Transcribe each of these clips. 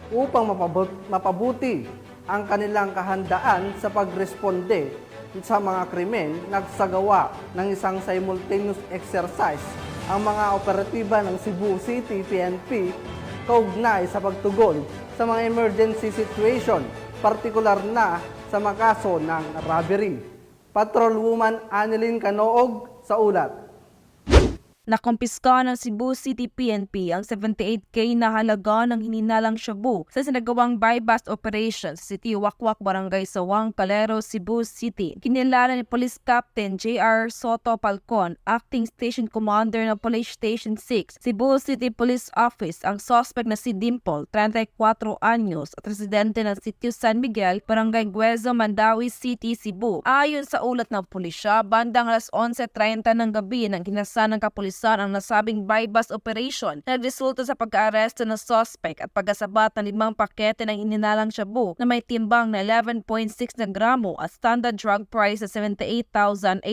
upang mapabuti ang kanilang kahandaan sa pagresponde sa mga krimen. Nagsagawa ng isang simultaneous exercise ang mga operatiba ng Cebu City PNP kaugnay sa pagtugon sa mga emergency situation, partikular na sa mga kaso ng robbery. Patrolwoman Annelyn Canoog sa ulat. Nakumpiska ng Cebu City PNP ang 78K na halaga ng hininalang shabu sa sinagawang buy-bust operation sa City Wakwak, Barangay Sawang, Calero, Cebu City. Kinilala ni Police Captain J.R. Soto Palcon, Acting Station Commander ng Police Station 6, Cebu City Police Office, ang suspect na si Dimple, 34 anyos, at residente ng Sitio San Miguel, Barangay Guezo, Mandawi City, Cebu. Ayon sa ulat ng pulisya, bandang alas 11:30 ng gabi nang kinasa ng kapulisan ang nasabing buy-bust operation na nagresulta sa pagka-aresto ng suspect at pagkasabat ng 5 pakete ng ininalang shabu na may timbang na 11.6 na gramo at standard drug price na 78,880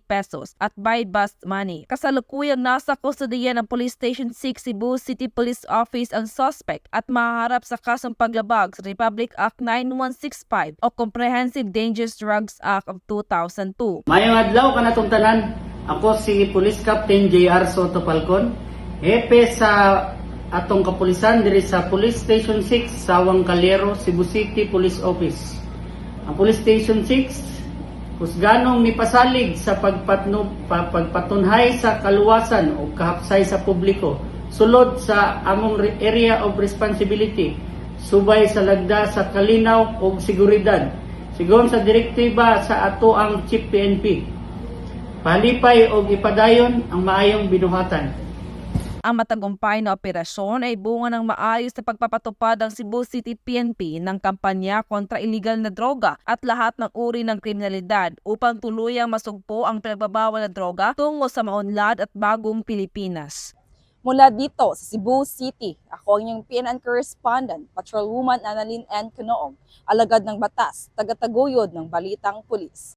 pesos at buy-bust money. Kasalukuyang nasa kustodiya ng Police Station 6 Cebu City Police Office ang suspect at mahaharap sa kasong paglabag sa Republic Act 9165 o Comprehensive Dangerous Drugs Act of 2002. Mayong adlaw kanatong tanan. Ako si Police Captain J.R. Soto Palcon, hepe sa atong kapulisan diri sa Police Station 6, Sawang Calero, Cebu City Police Office. Ang Police Station 6 husganong mipasalig sa pagpatunhay sa kaluwasan o kahapsay sa publiko sulod sa among area of responsibility, subay sa lagda sa kalinaw ug seguridad sigon sa direktiba sa ato ang Chief PNP. Palipay o ipadayon ang maayong binuhatan. Ang matagumpay na operasyon ay bunga ng maayos na pagpapatupad ng Cebu City PNP ng kampanya kontra iligal na droga at lahat ng uri ng kriminalidad upang tuluyang masugpo ang pinagbabawal na droga tungo sa maunlad at bagong Pilipinas. Mula dito sa Cebu City, ako ang inyong PNN correspondent, Patrolwoman Annelyn N. Canoog, alagad ng batas, tagataguyod ng Balitang Pulis.